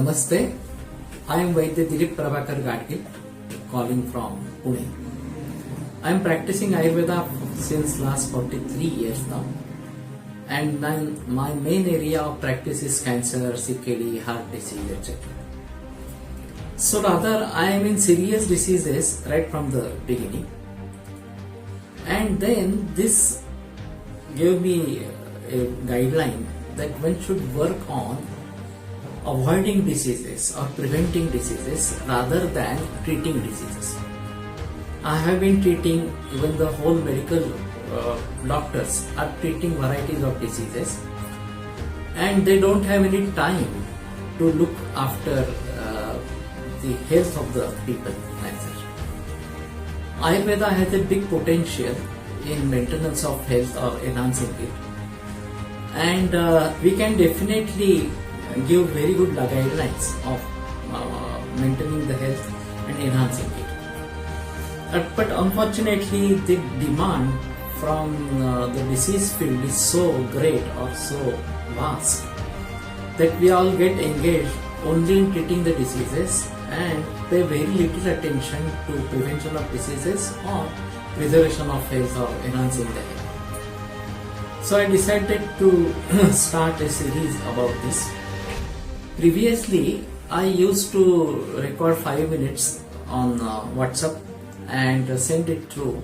Namaste. I am Vaidya Dilip Gadgil, calling from Pune. I am practicing Ayurveda since last 43 years now, and my main area of practice is cancer, CKD, heart disease, etc. So rather, I am in serious diseases right from the beginning, and then this gave me a guideline that one should work on avoiding diseases or preventing diseases rather than treating diseases. I have been treating, even the whole medical doctors are treating varieties of diseases, and they don't have any time to look after the health of the people. Ayurveda has a big potential in maintenance of health or enhancing it, and we can definitely give very good guidelines of maintaining the health and enhancing it. But unfortunately, the demand from the disease field is so great or so vast that we all get engaged only in treating the diseases and pay very little attention to prevention of diseases or preservation of health or enhancing the health. So I decided to start a series about this. Previously, I used to record 5 minutes on WhatsApp and send it through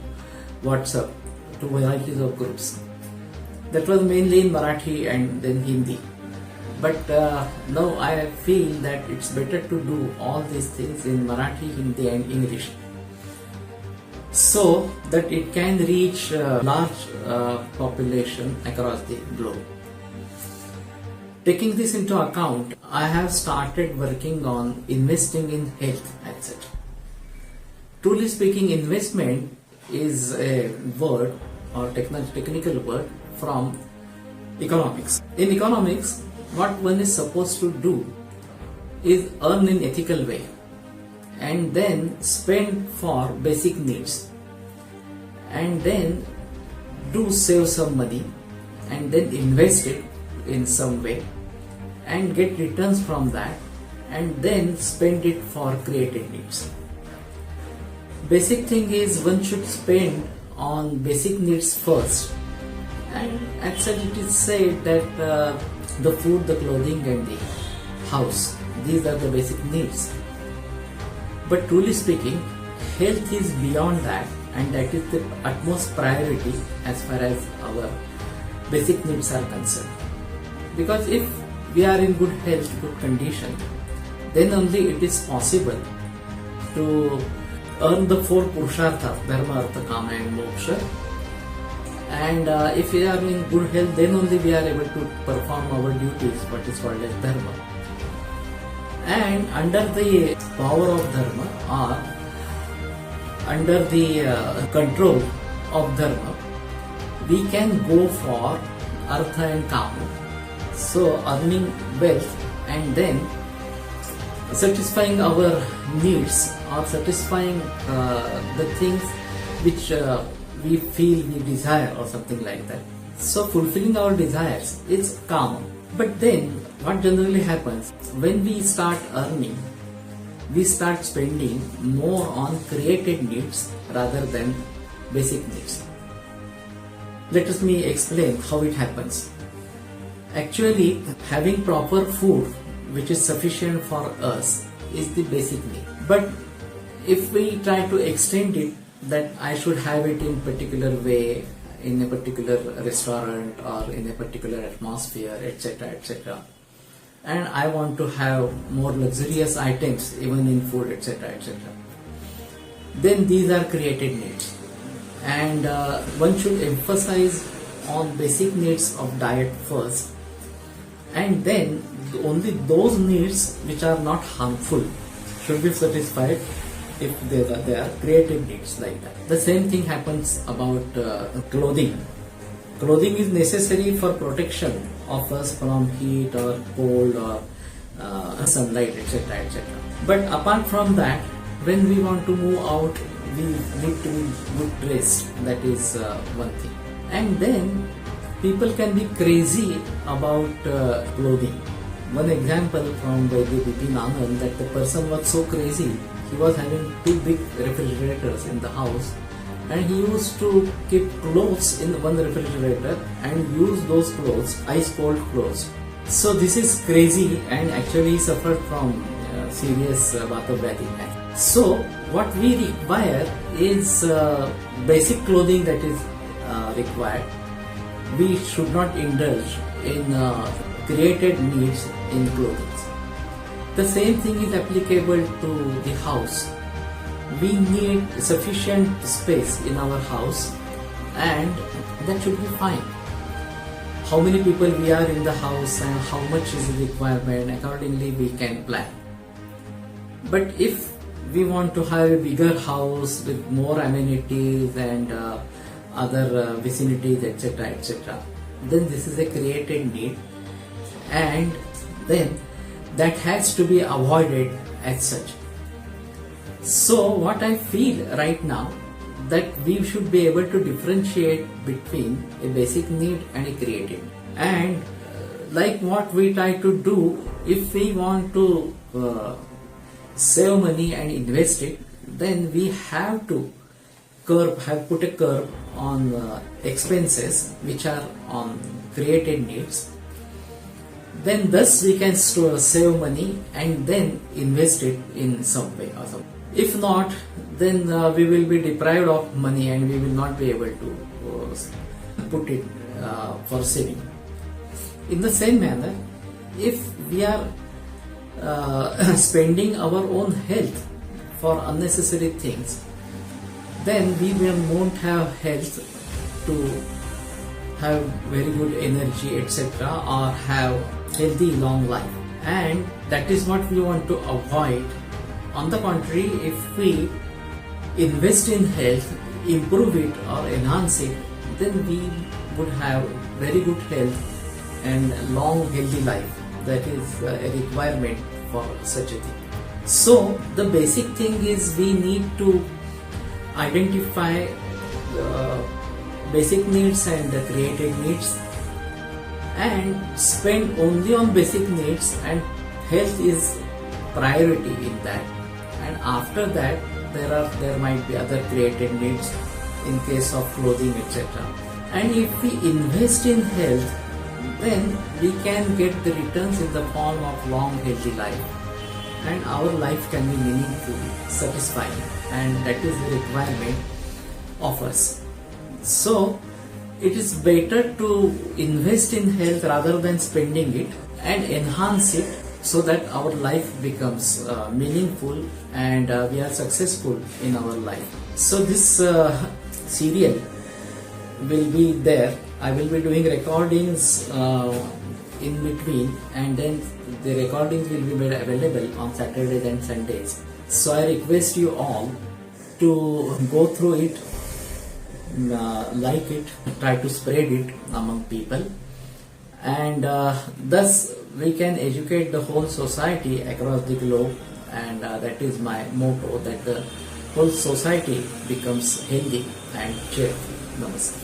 WhatsApp to varieties of groups. That was mainly in Marathi and then Hindi. But now I feel that it's better to do all these things in Marathi, Hindi and English, so that it can reach a large population across the globe. Taking this into account, I have started working on investing in health, etc. Truly speaking, investment is a word or technical word from economics. In economics, what one is supposed to do is earn in ethical way and then spend for basic needs, and then do save some money and then invest it in some way and get returns from that, and then spend it for created needs. Basic thing is one should spend on basic needs first, and actually it is said that the food, the clothing and the house, these are the basic needs. But truly speaking, health is beyond that, and that is the utmost priority as far as our basic needs are concerned. Because if we are in good health, good condition, then only it is possible to earn the 4 purusharthas, dharma, artha, kama and moksha. And if we are in good health, then only we are able to perform our duties, what is called as dharma. And under the power of dharma or under the control of dharma, we can go for artha and kama. So earning wealth and then satisfying our needs or satisfying the things which we feel we desire or something like that. So fulfilling our desires is kama. But then what generally happens, when we start earning, we start spending more on created needs rather than basic needs. Let me explain how it happens. Actually, having proper food which is sufficient for us is the basic need. But if we try to extend it, that I should have it in particular way, in a particular restaurant or in a particular atmosphere, etc., etc., and I want to have more luxurious items even in food, etc., etc., then these are created needs, and one should emphasize on basic needs of diet first, and then only those needs which are not harmful should be satisfied if they are creative needs like that. The same thing happens about clothing. Clothing is necessary for protection of us from heat or cold or sunlight, etc., etc. But apart from that, when we want to move out, we need to be good dressed. That is one thing. And then people can be crazy about clothing. one example from Vaidya that the person was so crazy, he was having 2 big refrigerators in the house, and he used to keep clothes in one refrigerator and use those clothes, ice cold clothes. So this is crazy, and actually he suffered from serious Vaidya. So what we require is basic clothing that is required. We should not indulge in created needs in clothing. The same thing is applicable to the house. We need sufficient space in our house, and that should be fine. How many people we are in the house and how much is the requirement, accordingly we can plan. But if we want to have a bigger house with more amenities and other vicinities, etc., then this is a created need, and then that has to be avoided as such. So what I feel right now, that we should be able to differentiate between a basic need and a creative. And like what we try to do, if we want to save money and invest it, then we have to put a curb on expenses which are on created needs. Then thus we can save money and then invest it in some way or something. If not, then we will be deprived of money and we will not be able to put it for saving. In the same manner, if we are spending our own health for unnecessary things, then we won't have health to have very good energy, etc., or have healthy long life, and that is what we want to avoid. On the contrary, if we invest in health, improve it or enhance it, then we would have very good health and long healthy life. That is a requirement for such a thing. So the basic thing is we need to identify basic needs and the created needs, and spend only on basic needs, and health is priority in that. And after that, there might be other created needs in case of clothing, etc. And if we invest in health, then we can get the returns in the form of long healthy life, and our life can be meaningful, satisfying, and that is the requirement of us. So it is better to invest in health rather than spending it, and enhance it so that our life becomes meaningful and we are successful in our life. So this serial will be there. I will be doing recordings in between, and then the recordings will be made available on Saturdays and Sundays. So I request you all to go through it, like it, try to spread it among people, and thus we can educate the whole society across the globe, and that is my motto, that the whole society becomes healthy and cheerful. Namaskar.